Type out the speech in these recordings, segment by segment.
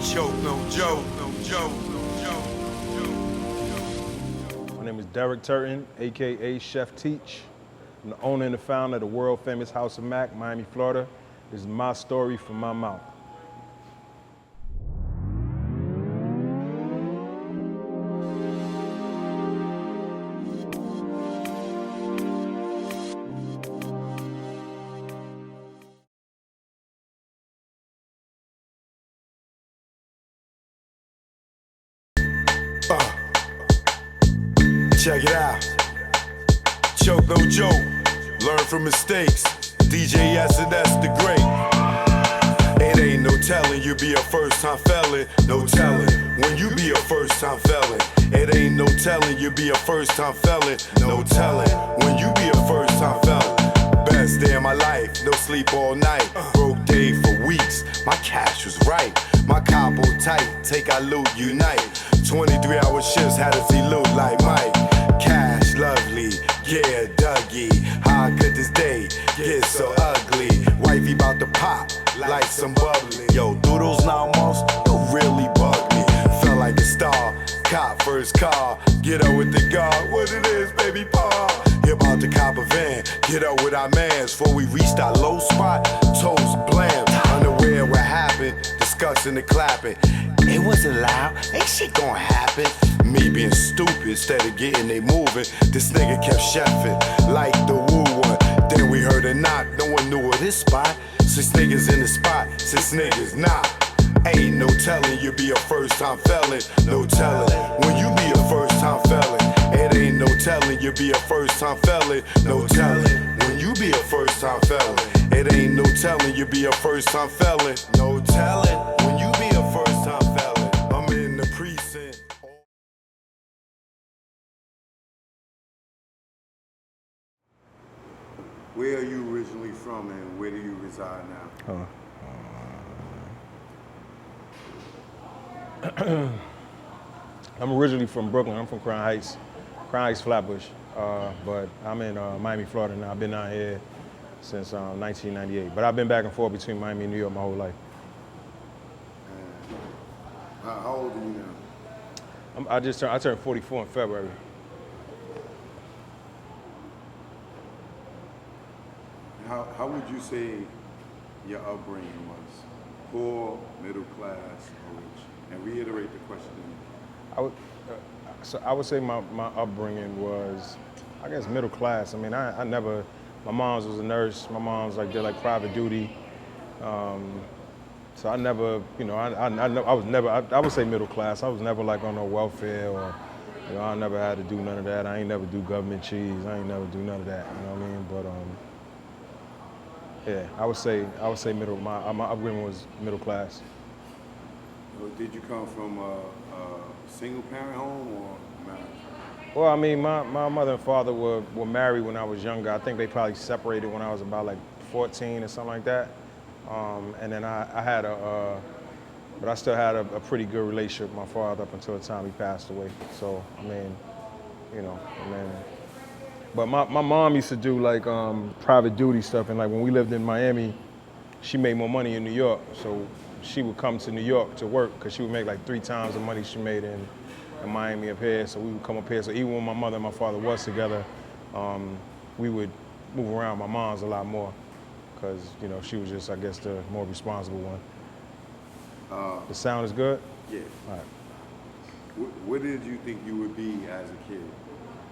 Joke, no joke, no joke, no joke. My name is Derek Turton, AKA Chef Teach. I'm the owner and the founder of the world famous House of Mac, Miami, Florida. This is my story from my mouth. Check it out. Joke, no joke. Learn from mistakes. DJ S&S the great. It ain't no telling you be a first-time felon. No telling when you be a first-time felon. It ain't no telling you be a first-time felon. No telling when you be a first-time felon. Best day of my life, no sleep all night. Broke day for weeks, my cash was right. My combo tight, take our loot, unite. 23-hour shifts had to see loot like Mike. Cash lovely, yeah, Dougie. How could this day get so ugly? Wifey bout to pop like some bubbly. Yo, through those 9 months, you really bugged me. Felt like a star, cop first car. Get up with the guard, what it is, baby paw. He about to cop a van, get up with our mans. Before we reached our low spot, toes blam. Unaware what happened, discussing and clapping. It wasn't loud, ain't shit gonna happen. Me being stupid instead of getting they moving. This nigga kept chefing like the woo one. Then we heard a knock, no one knew of this spot. 6 niggas in the spot, 6 niggas not. Ain't no telling you be a first-time felon. No telling when you be a first-time felon. It ain't no telling you be a first-time felon. No telling when you be a first-time felon. It ain't no telling you be a first-time felon. No telling when you be a first-time felon. I'm in the precinct. Where are you originally from and where do you reside now? I'm originally from Brooklyn. I'm from Crown Heights, Flatbush. But I'm in Miami, Florida now. I've been out here since 1998. But I've been back and forth between Miami and New York my whole life. How old are you now? I turned 44 in February. How would you say your upbringing was? Poor, middle class, or rich? And reiterate the question. I would say my upbringing was, I guess, middle class. I mean, I never, my mom's was a nurse. My mom's did private duty. So I never, I was never, I would say middle class. I was never on no welfare or, I never had to do none of that. I ain't never do government cheese. I ain't never do none of that, you know what I mean? But yeah, I would say middle, my upbringing was middle class. Did you come from a single parent home or married? Well, I mean, my mother and father were married when I was younger. I think they probably separated when I was about 14 or something like that. And then I had but I still had a pretty good relationship with my father up until the time he passed away. So, I mean, but my mom used to do private duty stuff. And when we lived in Miami, she made more money in New York. So she would come to New York to work because she would make 3 times the money she made in Miami up here. So we would come up here. So even when my mother and my father was together, we would move around my mom's a lot more because, she was just, I guess, the more responsible one. The sound is good? Yeah. All right. What did you think you would be as a kid?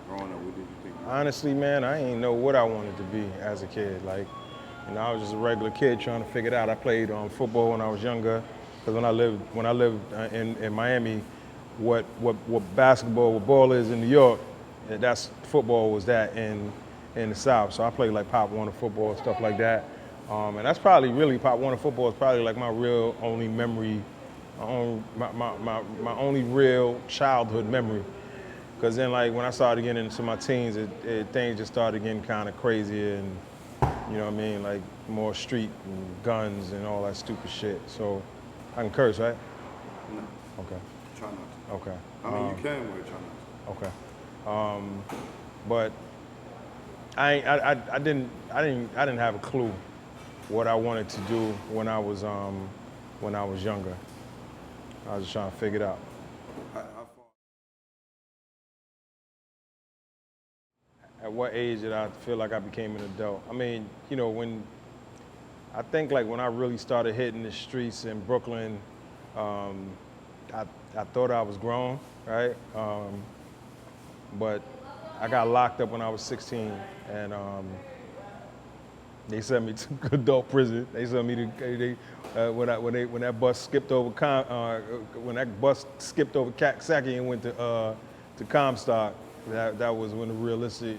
Growing up, what did you think? Honestly, man, I ain't know what I wanted to be as a kid. I was just a regular kid trying to figure it out. I played football when I was younger, because when I lived in Miami, what basketball, what ball is in New York, that's football was that in the South. So I played Pop Warner football, stuff like that. And that's probably really, Pop Warner football is probably my real only memory, my only real childhood memory. Because then when I started getting into my teens, things just started getting kind of crazier and, you know what I mean, more street and guns and all that stupid shit. So I can curse, right? No. Okay. Try not to. Okay. I mean, you can, but try not to. Okay. But I didn't have a clue what I wanted to do when I was younger. I was just trying to figure it out. How far? At what age did I feel like I became an adult? I mean, I think like when I really started hitting the streets in Brooklyn, I thought I was grown, right? But I got locked up when I was 16, and they sent me to adult prison. They sent me to when that bus skipped over Coxsackie and went to Comstock. That was when the realistic,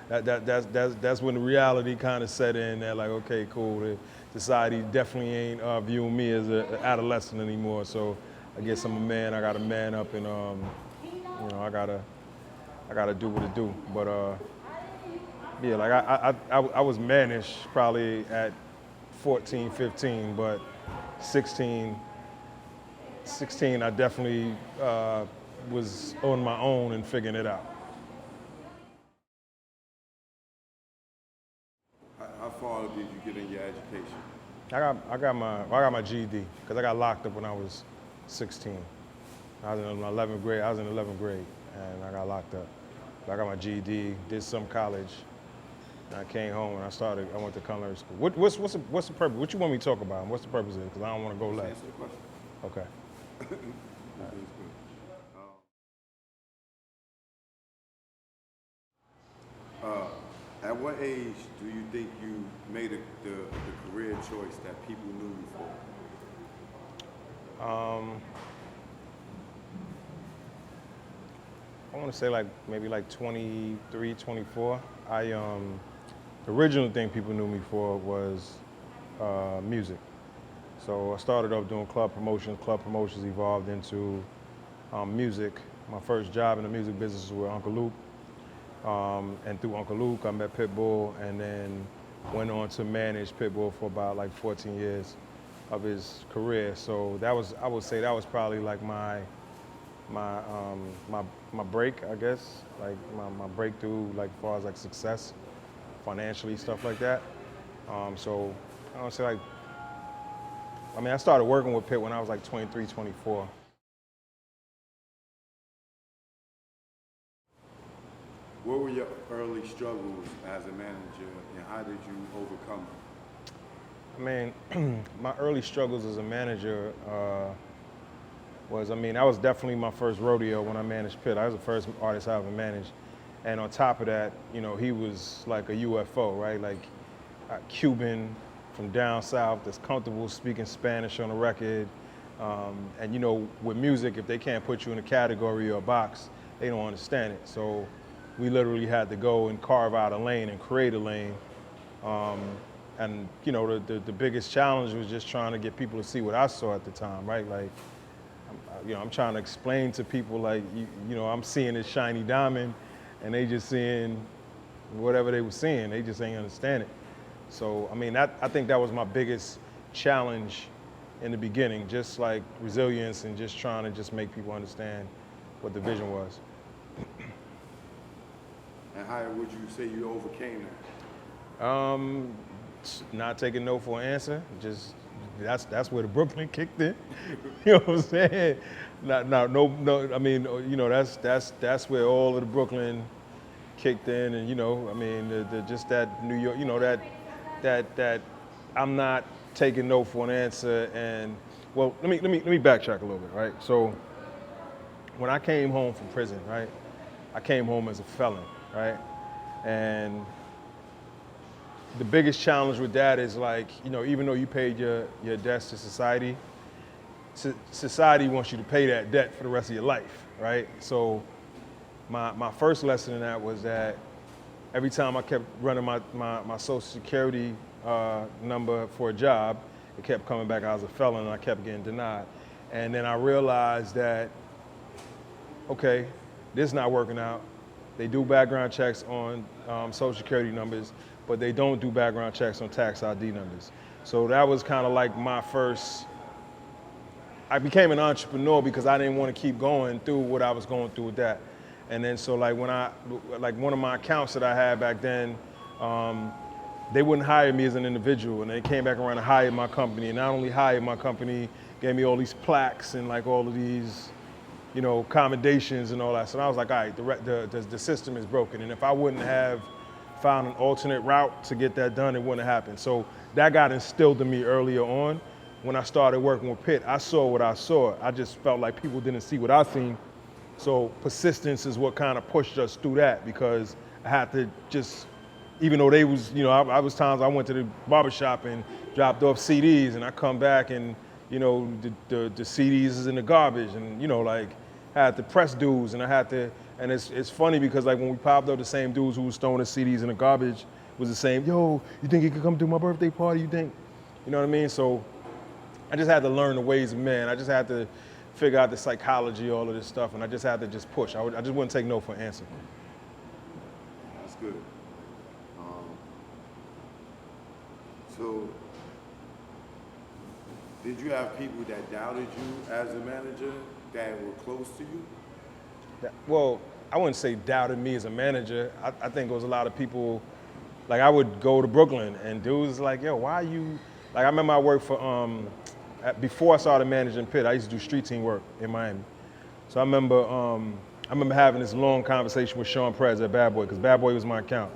that's when the reality kind of set in. That like, okay, cool. The society definitely ain't viewing me as an adolescent anymore. So I guess I'm a man. I got to man up, and I gotta do what it do. But yeah, like I was mannish probably at 14, 15, but 16 I definitely was on my own and figuring it out. How far did you get in your education? I got my GED because I got locked up when I was 16. I was in 11th grade. And I got locked up. I got my GED, did some college. And I came home and I went to culinary school. What's the purpose? What you want me to talk about? What's the purpose of it? Because I don't want to go left. Answer the question. Okay. Everything's good. At what age do you think you made the career choice that people knew you for? I want to say like maybe like 23, 24. The original thing people knew me for was music. So I started off doing club promotions. Club promotions evolved into music. My first job in the music business was with Uncle Luke. And through Uncle Luke, I met Pitbull, and then went on to manage Pitbull for about like 14 years of his career. So I would say that was probably like my break, I guess, like my breakthrough, like as far as like success, financially, stuff like that. So I would say like, I started working with Pitt when I was like 23, 24. What were your early struggles as a manager, and how did you overcome them? My early struggles as a manager that was definitely my first rodeo when I managed Pitt. I was the first artist I ever managed. And on top of that, he was like a UFO, right? Like a Cuban from down south that's comfortable speaking Spanish on a record. And with music, if they can't put you in a category or a box, they don't understand it. So we literally had to go and carve out a lane and create a lane. And the biggest challenge was just trying to get people to see what I saw at the time, right? Like, I'm trying to explain to people like, I'm seeing this shiny diamond, and they just seeing whatever they were seeing. They just ain't understand it. So, I think that was my biggest challenge in the beginning, just like resilience and just trying to just make people understand what the vision was. And how would you say you overcame that? Not taking no for an answer. Just that's where the Brooklyn kicked in. You know what I'm saying? That's where all of the Brooklyn kicked in, and just that New York, that I'm not taking no for an answer. And well, let me backtrack a little bit, right? So when I came home from prison, right, I came home as a felon, right, and the biggest challenge with that is like, even though you paid your debts to society, society wants you to pay that debt for the rest of your life, right? So my first lesson in that was that every time I kept running my Social Security number for a job, it kept coming back. I was a felon and I kept getting denied. And then I realized that, okay, this is not working out. They do background checks on Social Security numbers, but they don't do background checks on tax ID numbers. So that was kind of like my first, I became an entrepreneur because I didn't want to keep going through what I was going through with that. And then so like one of my accounts that I had back then, they wouldn't hire me as an individual, and they came back around and hired my company, and not only hired my company, gave me all these plaques and like all of these, you know, commendations and all that. So I was like, all right, the system is broken, and if I wouldn't have found an alternate route to get that done, it wouldn't have happened. So that got instilled in me earlier on. When I started working with Pitt, I saw what I saw. I just felt like people didn't see what I seen. So persistence is what kind of pushed us through that, because I had to just, even though they was, you know, I was times I went to the barbershop and dropped off CDs, and I come back and, you know, the CDs is in the garbage, and, you know, like, I had to press dudes, and I had to, and it's funny because like when we popped up, the same dudes who was throwing the CDs in the garbage was the same, yo, you think you could come to my birthday party, you think? You know what I mean? So I just had to learn the ways of man. I just had to figure out the psychology, all of this stuff, and I just had to just push. I just wouldn't take no for an answer. That's good. So, did you have people that doubted you as a manager that were close to you? Well, I wouldn't say doubted me as a manager. I think it was a lot of people, like I would go to Brooklyn and dudes like, yo, why you, like I remember I worked for, before I started managing Pitt, I used to do street team work in Miami. So I remember having this long conversation with Sean Perez at Bad Boy, because Bad Boy was my account.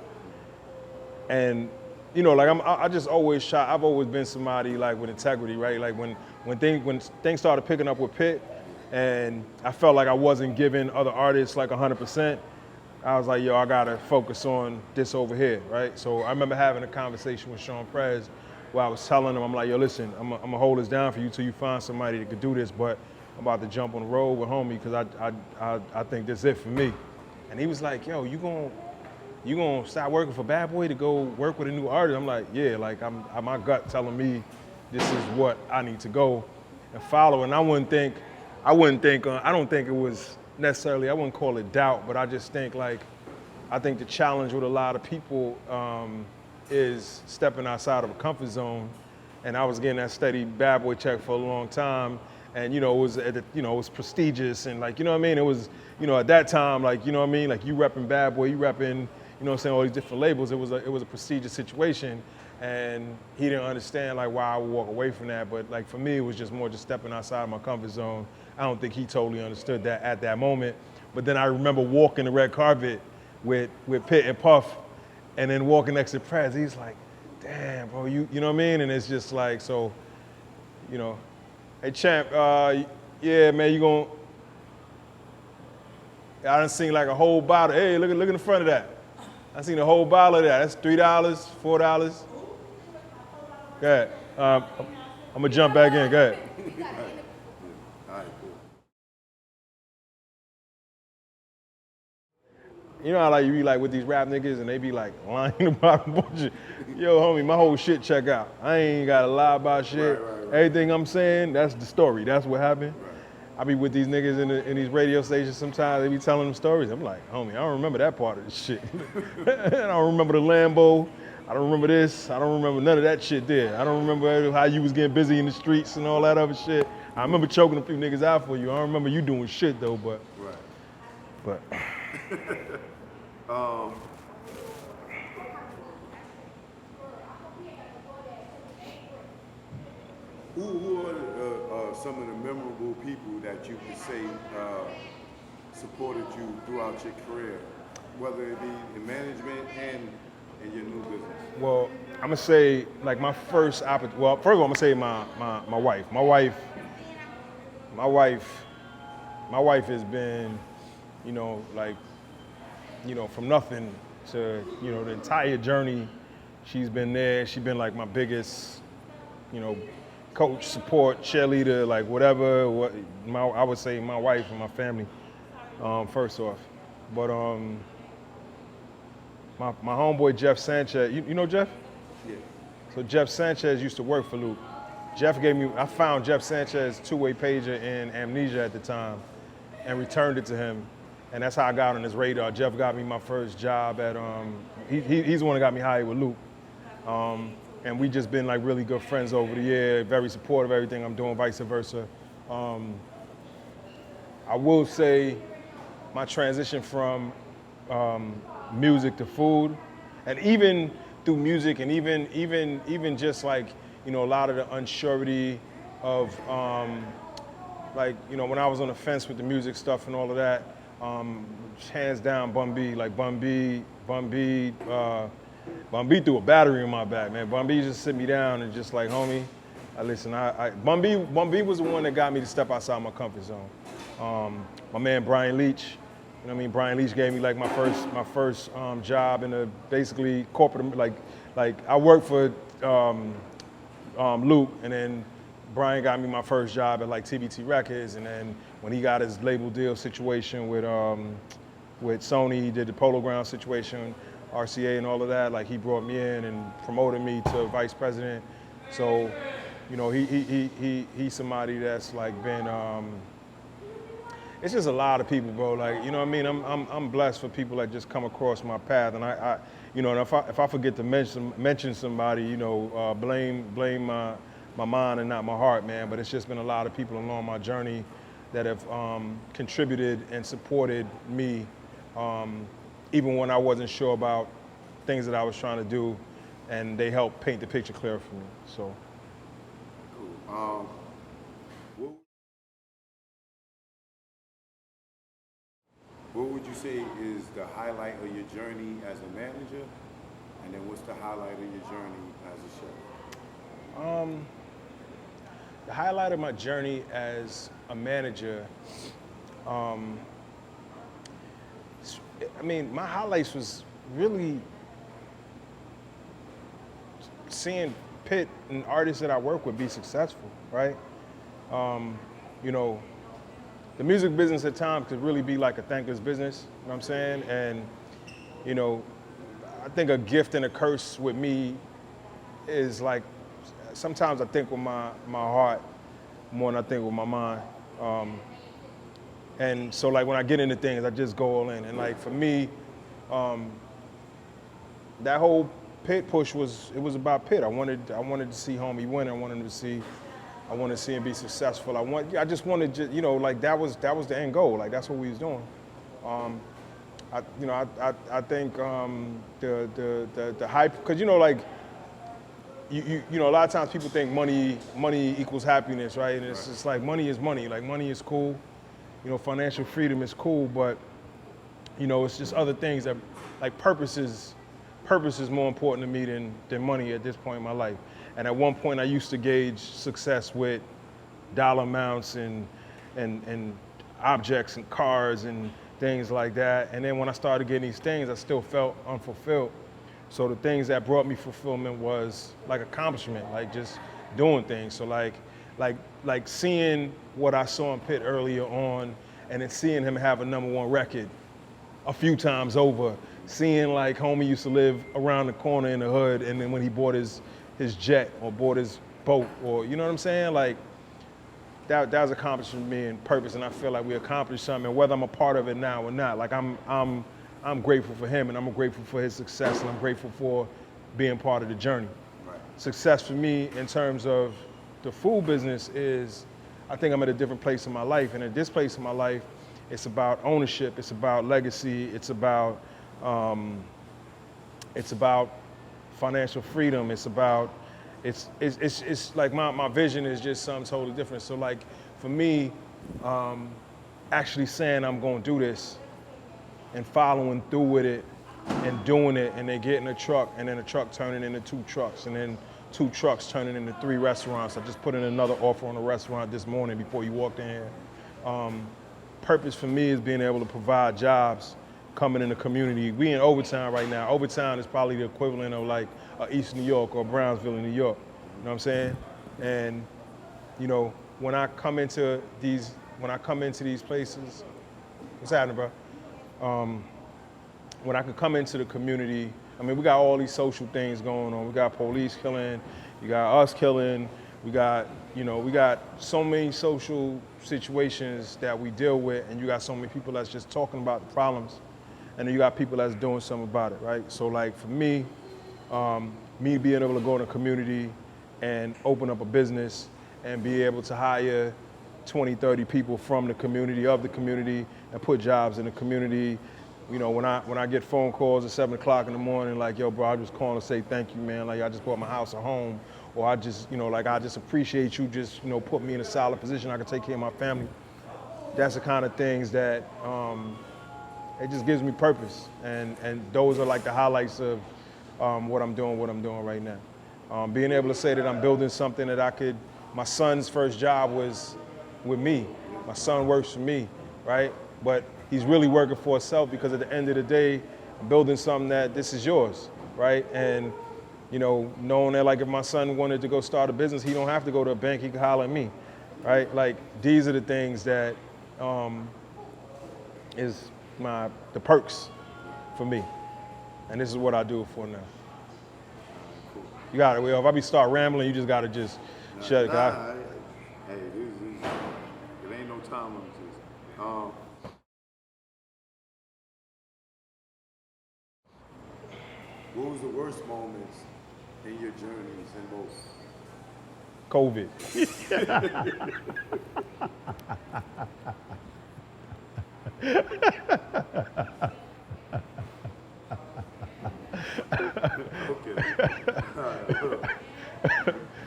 And you know, like I just always shot. I've always been somebody like with integrity, right? Like when things started picking up with Pitt, and I felt like I wasn't giving other artists like 100%. I was like, yo, I gotta focus on this over here, right? So I remember having a conversation with Sean Perez where I was telling him, I'm like, yo, listen, I'm gonna hold this down for you till you find somebody that could do this, but I'm about to jump on the road with homie because I think this is it for me. And he was like, yo, you gonna stop working for Bad Boy to go work with a new artist? I'm like, yeah, like my gut telling me this is what I need to go and follow. And I don't think it was necessarily, I wouldn't call it doubt, but I just think like, I think the challenge with a lot of people is stepping outside of a comfort zone. And I was getting that steady Bad Boy check for a long time. And it was prestigious, and like, you know what I mean? It was, at that time, like, you know what I mean? Like you repping Bad Boy, you repping, you know what I'm saying, all these different labels. It was a prestigious situation, and he didn't understand like why I would walk away from that. But like for me, it was just more just stepping outside my comfort zone. I don't think he totally understood that at that moment. But then I remember walking the red carpet with Pitt and Puff, and then walking next to Prez. He's like, damn, bro, you know what I mean? And it's just like, so, hey champ, yeah, man, I done seen like a whole bottle. Hey, look in the front of that. I seen a whole bottle of that. That's $3, $4. Go ahead. I'm gonna jump back in. Go ahead. All right, cool. You know how like you be like with these rap niggas and they be like lying about a bunch of, yo, homie, my whole shit check out. I ain't gotta lie about shit. Right. Everything I'm saying, that's the story. That's what happened. Right. I be with these niggas in these radio stations sometimes, they be telling them stories. I'm like, homie, I don't remember that part of the shit. I don't remember the Lambo. I don't remember this. I don't remember none of that shit there. I don't remember how you was getting busy in the streets and all that other shit. I remember choking a few niggas out for you. I don't remember you doing shit though, but. Right. Who are some of the memorable people that you could say supported you throughout your career, whether it be in management and in your new business? Well, I'm gonna say like my first opportunity. Well, first of all, I'm gonna say my wife. My wife has been, from nothing to, the entire journey. She's been there. She's been like my biggest, coach, support, cheerleader, like whatever. I would say my wife and my family, first off. But my homeboy Jeff Sanchez, you know Jeff? Yeah. So Jeff Sanchez used to work for Luke. I found Jeff Sanchez's two-way pager in Amnesia at the time and returned it to him. And that's how I got on his radar. Jeff got me my first job at, he's the one that got me hired with Luke. And we just been like really good friends over the year, very supportive of everything I'm doing, vice versa. I will say my transition from music to food, and even through music and even just like, you know, a lot of the unsurety of like, you know, when I was on the fence with the music stuff and all of that, hands down Bun B, like Bun B threw a battery in my back, man. Bun B just sit me down and just like, homie, listen, Bun B was the one that got me to step outside my comfort zone. My man Brian Leach, you know what I mean? Brian Leach gave me like my first job in a basically corporate, like I worked for Luke, and then Brian got me my first job at like TBT Records, and then when he got his label deal situation with Sony, he did the Polo Ground situation, RCA and all of that, like he brought me in and promoted me to vice president. So, you know, he's somebody that's like been, it's just a lot of people, bro. Like, you know what I mean? I'm blessed for people that just come across my path, and I you know, and if I forget to mention somebody, you know, blame my mind and not my heart, man. But it's just been a lot of people along my journey that have contributed and supported me, even when I wasn't sure about things that I was trying to do, and they helped paint the picture clear for me. So. Cool. What would you say is the highlight of your journey as a manager, and then what's the highlight of your journey as a chef? The highlight of my journey as a manager, I mean, my highlights was really seeing Pitt and artists that I work with be successful, right? You know, the music business at times could really be like a thankless business, you know what I'm saying? And, you know, I think a gift and a curse with me is like, sometimes I think with my heart more than I think with my mind. And so like when I get into things, I just go all in. And like for me, that whole Pitt push was about Pitt. I wanted to see homie win. I wanted to see him be successful. I just wanted to, you know, like that was the end goal. Like that's what we was doing. I think the hype, because you know, like you know, a lot of times people think money equals happiness, right? And it's just like money is money. Like money is cool, you know, financial freedom is cool, but you know, it's just other things that, like purpose is more important to me than money at this point in my life. And at one point I used to gauge success with dollar amounts and objects and cars and things like that. And then when I started getting these things, I still felt unfulfilled. So the things that brought me fulfillment was like accomplishment, like just doing things. So like seeing what I saw in Pitt earlier on, and then seeing him have a #1 record a few times over, seeing like homie used to live around the corner in the hood, and then when he bought his jet or bought his boat, or you know what I'm saying? Like that was accomplishing me and purpose, and I feel like we accomplished something, and whether I'm a part of it now or not, like I'm grateful for him, and I'm grateful for his success, and I'm grateful for being part of the journey. Right. Success for me in terms of the food business is, I think I'm at a different place in my life, and at this place in my life, it's about ownership, it's about legacy, it's about financial freedom, it's like my vision is just something totally different. So like for me, actually saying I'm gonna do this and following through with it and doing it, and then getting a truck, and then a truck turning into 2 trucks, and then 2 trucks turning into 3 restaurants. I just put in another offer on a restaurant this morning before you walked in here. Purpose for me is being able to provide jobs coming in the community. We in Overtown right now. Overtown is probably the equivalent of like East New York or Brownsville in New York. You know what I'm saying? And you know, when I come into these places, what's happening, bro? When I can come into the community, I mean, we got all these social things going on. We got police killing, you got us killing, we got so many social situations that we deal with, and you got so many people that's just talking about the problems, and then you got people that's doing something about it, right? So like for me, me being able to go in a community and open up a business and be able to hire 20, 30 people from the community, and put jobs in the community, you know, when I get phone calls at 7 o'clock in the morning, like, yo, bro, I just calling to say thank you, man. Like, I just bought my house a home. Or I just, you know, like, I just appreciate you just, you know, put me in a solid position. I can take care of my family. That's the kind of things that, it just gives me purpose. And those are like the highlights of what I'm doing right now. Being able to say that I'm building something that I could, my son's first job was with me. My son works for me, right? But he's really working for himself because at the end of the day, I'm building something that this is yours, right? And, you know, knowing that like if my son wanted to go start a business, he don't have to go to a bank, he can holler at me, right? Like these are the things that is the perks for me. And this is what I do it for now. You got it, Will. If I start rambling, you just got to just shut it. Hey, it ain't no time limit to this. What was the worst moments in your journeys and both? COVID. Okay.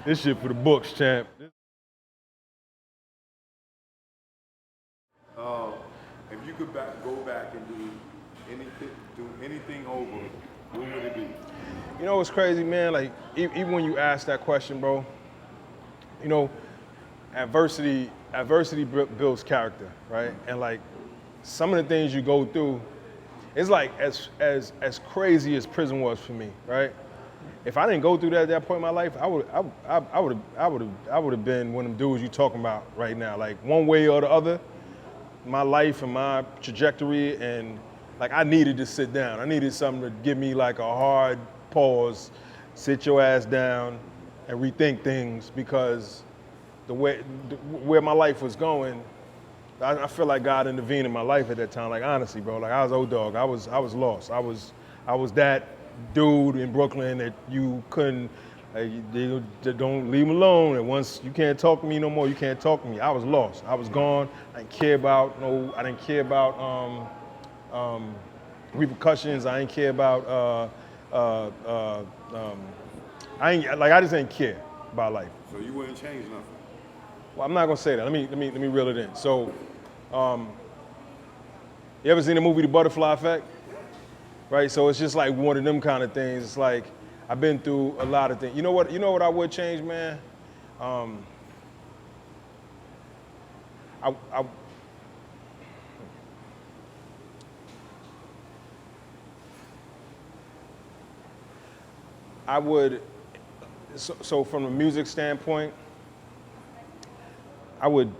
This shit for the books, champ. If you could go back and do anything over, what would it be? You know what's crazy, man? Like, even when you ask that question, bro, you know, adversity builds character, right? And like, some of the things you go through, it's like as crazy as prison was for me, right? If I didn't go through that at that point in my life, I would have been one of them dudes you talking about right now. Like one way or the other, my life and my trajectory, and like I needed to sit down. I needed something to give me like a hard pause, sit your ass down, and rethink things because where my life was going, I feel like God intervened in my life at that time. Like honestly, bro, like I was old dog. I was lost. I was that dude in Brooklyn that you couldn't. They don't leave him alone. And once you can't talk to me no more, you can't talk to me. I was lost. I was gone. I didn't care about repercussions. I didn't care about. I just didn't care about life. So you wouldn't change nothing? Well, I'm not gonna say that. Let me reel it in. So, you ever seen the movie The Butterfly Effect? Right. So it's just like one of them kind of things. It's like I've been through a lot of things. You know what I would change, man? I would. So from a music standpoint, I would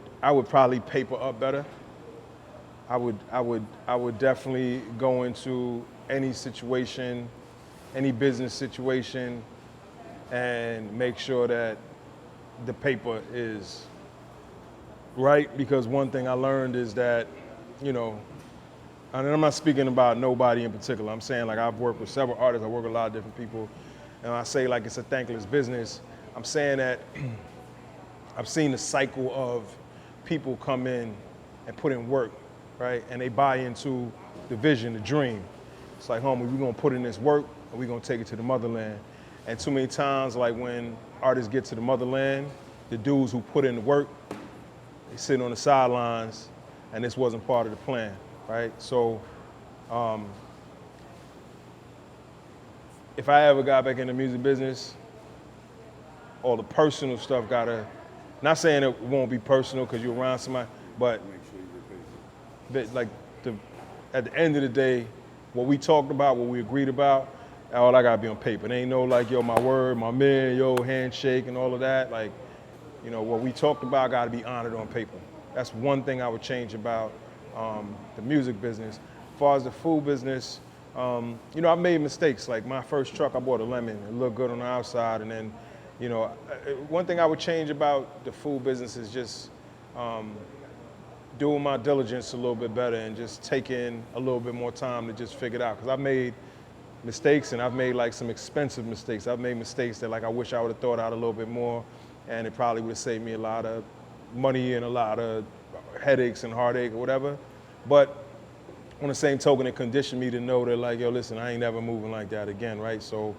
probably paper up better. I would definitely go into any situation, any business situation, and make sure that the paper is right. Because one thing I learned is that, you know, and I'm not speaking about nobody in particular. I'm saying like I've worked with several artists. I work with a lot of different people, and I say like it's a thankless business. I'm saying that I've seen the cycle of people come in and put in work, right? And they buy into the vision, the dream. It's like, homie, we're gonna put in this work and we're gonna take it to the motherland. And too many times, like when artists get to the motherland, the dudes who put in the work, they sit on the sidelines and this wasn't part of the plan, right? So, if I ever got back in the music business, all the personal stuff gotta, not saying it won't be personal because you're around somebody, but Make sure you get paid. like at the end of the day, what we talked about, what we agreed about, all I gotta be on paper. It ain't no like, yo, my word, my man, yo, handshake and all of that. Like, you know, what we talked about gotta be honored on paper. That's one thing I would change about the music business. As far as the food business, you know, I made mistakes. Like my first truck, I bought a lemon. It looked good on the outside, and then, you know, one thing I would change about the food business is just doing my diligence a little bit better and just taking a little bit more time to just figure it out. Because I've made mistakes, and I've made like some expensive mistakes. I've made mistakes that like I wish I would have thought out a little bit more, and it probably would have saved me a lot of money and a lot of headaches and heartache or whatever. But on the same token, it conditioned me to know that like, yo, listen, I ain't never moving like that again, right? So,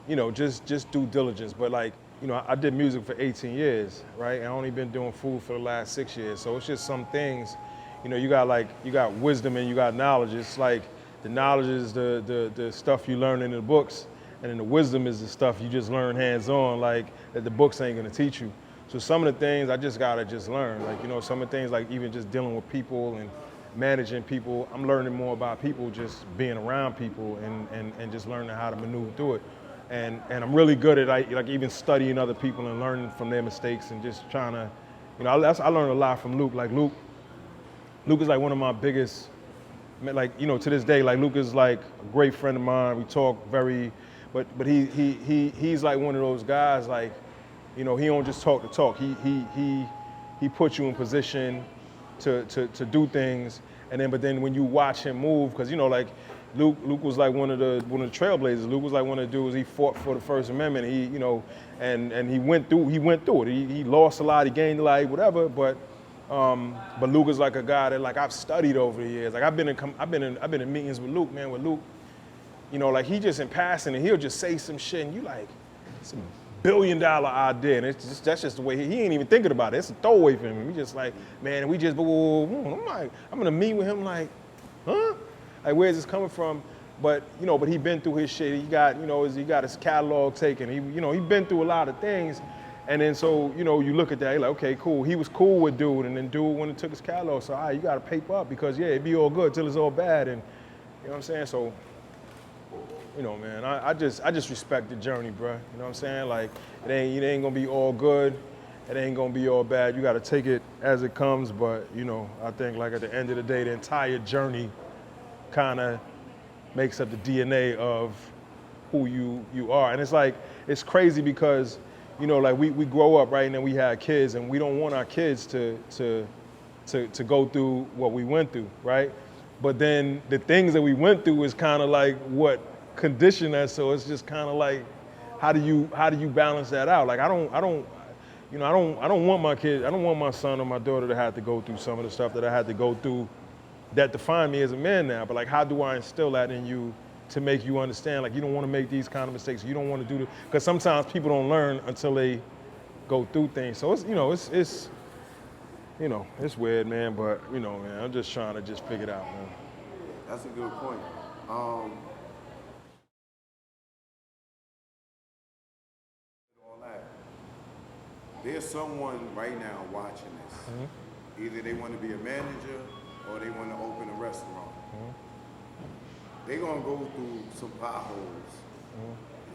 you know, just due diligence. But like, you know, I did music for 18 years, right? I only been doing food for the last 6 years. So it's just some things, you know, you got wisdom and you got knowledge. It's like the knowledge is the stuff you learn in the books, and then the wisdom is the stuff you just learn hands-on, like that the books ain't gonna teach you. So some of the things I just gotta just learn. Like, you know, some of the things like even just dealing with people and managing people, I'm learning more about people just being around people and just learning how to maneuver through it. And I'm really good at like even studying other people and learning from their mistakes and just trying to, you know, I learned a lot from Luke. Like Luke is like one of my biggest, like, you know, to this day, like Luke is like a great friend of mine. We talk but he's like one of those guys, like, you know, he don't just talk to talk. He puts you in position to do things, but then when you watch him move, because you know, like Luke was like one of the trailblazers. Luke was like one of the dudes. He fought for the First Amendment. He, you know, and he went through it. He lost a lot. He gained a lot. Whatever. But Luke is like a guy that like I've studied over the years. Like I've been in meetings with Luke, man. With Luke, you know, like he just in passing and he'll just say some shit and you like some $1 billion idea, and that's just the way he ain't even thinking about it. It's a throwaway for him. He just like, man, we just, I'm like, I'm gonna meet with him like, huh? Like, where's this coming from? But you know, he been through his shit. He got his catalog taken. He been through a lot of things, and then so you know, you look at that, you're like, okay, cool. He was cool with dude, and then dude when he took his catalog, so all right, you got to paper up because yeah, it be all good till it's all bad, and you know what I'm saying? So. You know, man, I just respect the journey, bro. You know what I'm saying? Like, it ain't gonna be all good. It ain't gonna be all bad. You gotta take it as it comes. But, you know, I think like at the end of the day, the entire journey kind of makes up the DNA of who you are. And it's like, it's crazy because, you know, like we grow up, right? And then we have kids and we don't want our kids to go through what we went through, right? But then the things that we went through is kind of like what condition us, so it's just kind of like, how do you balance that out? Like I don't want my kid, I don't want my son or my daughter to have to go through some of the stuff that I had to go through that defined me as a man now. But like, how do I instill that in you to make you understand? Like, you don't want to make these kind of mistakes. You don't want to do because sometimes people don't learn until they go through things. So it's it's weird, man. But you know, man, I'm just trying to just figure it out, man. That's a good point. There's someone right now watching this. Mm-hmm. Either they want to be a manager or they want to open a restaurant. Mm-hmm. They're going to go through some potholes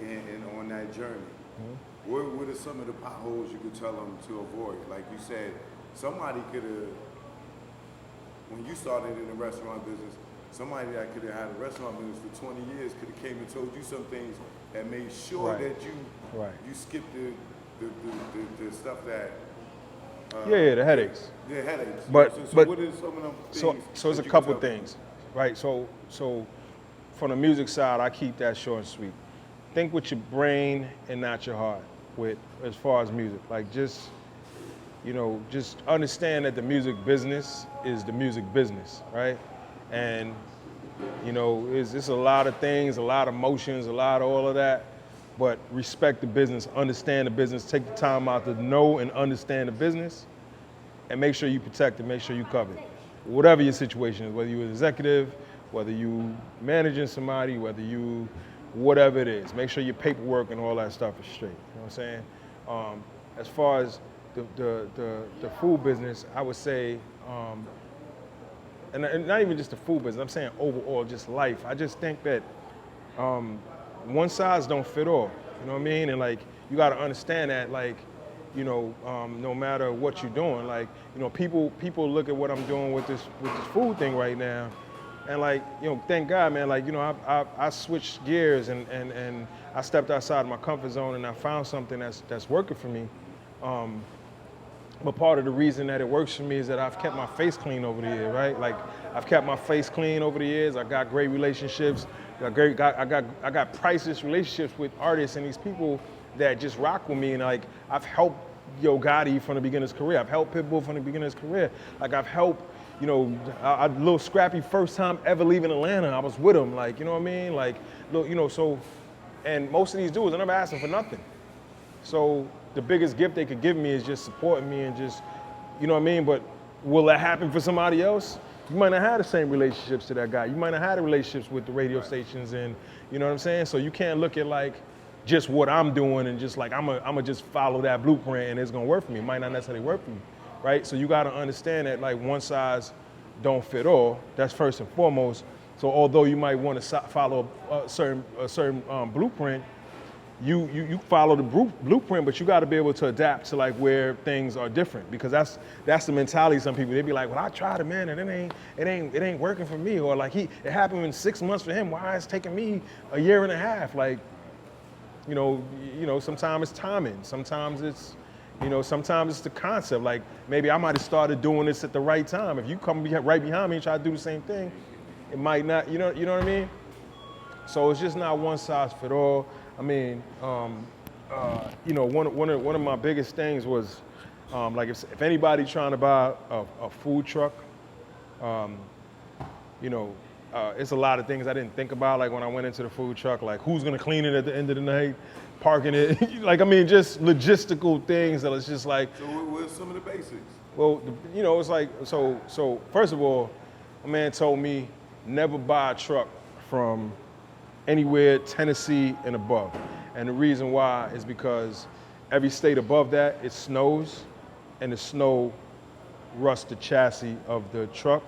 and on that journey. Mm-hmm. What are some of the potholes you could tell them to avoid? Like you said, somebody could have, when you started in the restaurant business, somebody that could have had a restaurant business for 20 years could have came and told you some things that made sure that you skipped the stuff that the headaches. The headaches. But what are some of them things? So it's a couple of things, right? So from the music side, I keep that short and sweet. Think with your brain and not your heart. With as far as music, like just understand that the music business is the music business, right? And you know, it's a lot of things, a lot of emotions, a lot of all of that. But respect the business, understand the business, take the time out to know and understand the business, and make sure you protect it, make sure you cover it. Whatever your situation is, whether you're an executive, whether you managing somebody, whatever it is, make sure your paperwork and all that stuff is straight. You know what I'm saying? As far as the food business, I would say, and not even just the food business, I'm saying overall, just life. I just think that one size don't fit all, you know what I mean? And like, you gotta understand that, like, you know, no matter what you're doing, like, you know, people look at what I'm doing with this food thing right now, and like, you know, thank God, man, like, you know, I switched gears and I stepped outside of my comfort zone and I found something that's working for me. But part of the reason that it works for me is that I've kept my face clean over the years, right? Like, I've kept my face clean over the years. I got great relationships. I got priceless relationships with artists and these people that just rock with me. And like, I've helped Yo Gotti from the beginning of his career. I've helped Pitbull from the beginning of his career. Like I've helped, you know, a little Scrappy first time ever leaving Atlanta. I was with him, like, you know what I mean? Like, look, you know, so, and most of these dudes, I never asked them for nothing. So the biggest gift they could give me is just supporting me and just, you know what I mean? But will that happen for somebody else? You might not have the same relationships to that guy. You might not have the relationships with the radio stations and, you know what I'm saying? So you can't look at like just what I'm doing and just like, I'm just follow that blueprint and it's gonna work for me. It might not necessarily work for me, right? So you gotta understand that like one size don't fit all. That's first and foremost. So although you might wanna follow a certain blueprint, you follow the blueprint, but you got to be able to adapt to like where things are different, because that's the mentality of some people. They be like, well, I tried it, man, and it ain't working for me, or like it happened in 6 months for him. Why it's taking me a year and a half? Like, you know, sometimes it's timing, sometimes it's, you know, sometimes it's the concept. Like maybe I might have started doing this at the right time. If you come right behind me and try to do the same thing, it might not. You know what I mean? So it's just not one size fit all. I mean, you know, one of my biggest things was, like if anybody trying to buy a food truck, you know, it's a lot of things I didn't think about, like when I went into the food truck, like who's gonna clean it at the end of the night, parking it, like, I mean, just logistical things that it's just like. So what are some of the basics? Well, you know, it's like, so first of all, a man told me never buy a truck from anywhere Tennessee and above. And the reason why is because every state above that, it snows, and the snow rusts the chassis of the truck.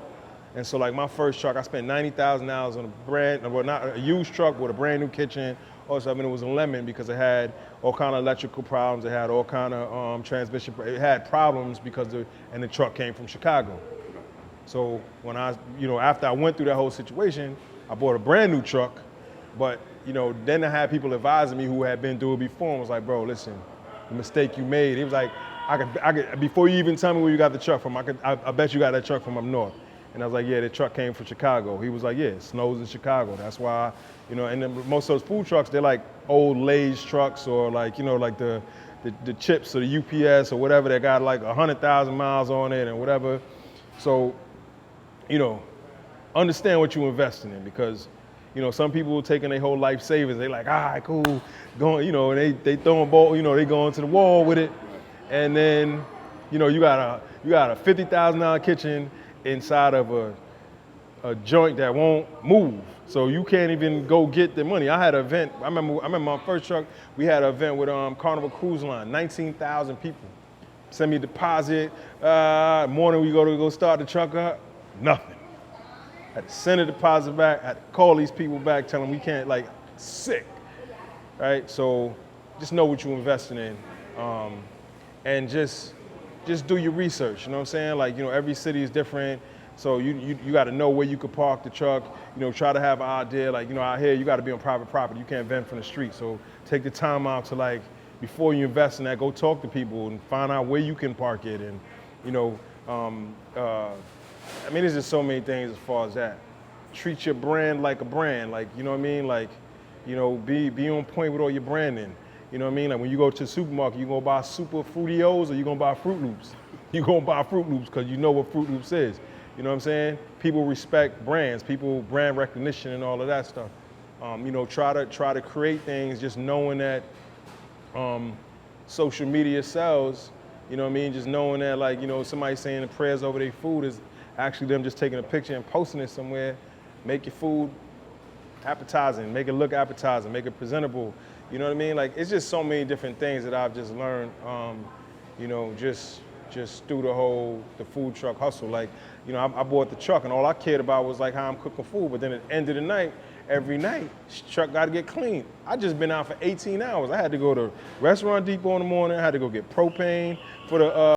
And so like my first truck, I spent $90,000 on not a used truck with a brand new kitchen. Also, I mean, it was a lemon because it had all kind of electrical problems. It had all kind of transmission, it had problems because and the truck came from Chicago. So when after I went through that whole situation, I bought a brand new truck. But, you know, then I had people advising me who had been through it before and was like, bro, listen, the mistake you made. He was like, I could, before you even tell me where you got the truck from, I bet you got that truck from up north. And I was like, yeah, the truck came from Chicago. He was like, yeah, it snows in Chicago. That's why, you know, and then most of those food trucks, they're like old Lay's trucks, or like, you know, like the chips or the UPS or whatever that got like 100,000 miles on it and whatever. So, you know, understand what you're investing in, because, you know, some people taking their whole life savings. They like, all right, cool, going, you know, and they throwing ball, you know, they going to the wall with it, and then, you know, you got a $50,000 kitchen inside of a joint that won't move, so you can't even go get the money. I had an event. I remember my first truck. We had an event with Carnival Cruise Line, 19,000 people. Send me a deposit. Morning we go start the truck up. Nothing. I had to send a deposit back. I had to call these people back, tell them we can't, like, sick, right? So just know what you're investing in, and just do your research. You know what I'm saying? Like, you know, every city is different, so you got to know where you could park the truck. You know, try to have an idea. Like, you know, out here you got to be on private property. You can't vent from the street. So take the time out to, like, before you invest in that, go talk to people and find out where you can park it, and, you know. I mean, there's just so many things as far as that. Treat your brand like a brand, like, you know what I mean? Like, you know, be on point with all your branding. You know what I mean? Like when you go to the supermarket, you gonna buy Super Fruitios or you gonna buy Fruit Loops? You gonna buy Fruit Loops because you know what Fruit Loops is. You know what I'm saying? People respect brands, brand recognition and all of that stuff. You know, try to create things just knowing that social media sells. You know what I mean? Just knowing that, like, you know, somebody saying the prayers over their food is actually them just taking a picture and posting it somewhere. Make your food appetizing, make it look appetizing, make it presentable. You know what I mean? Like, it's just so many different things that I've just learned, you know, just through the food truck hustle. Like, you know, I bought the truck and all I cared about was like how I'm cooking food. But then at the end of the night, every night, truck got to get cleaned. I just been out for 18 hours. I had to go to Restaurant Depot in the morning. I had to go get propane for the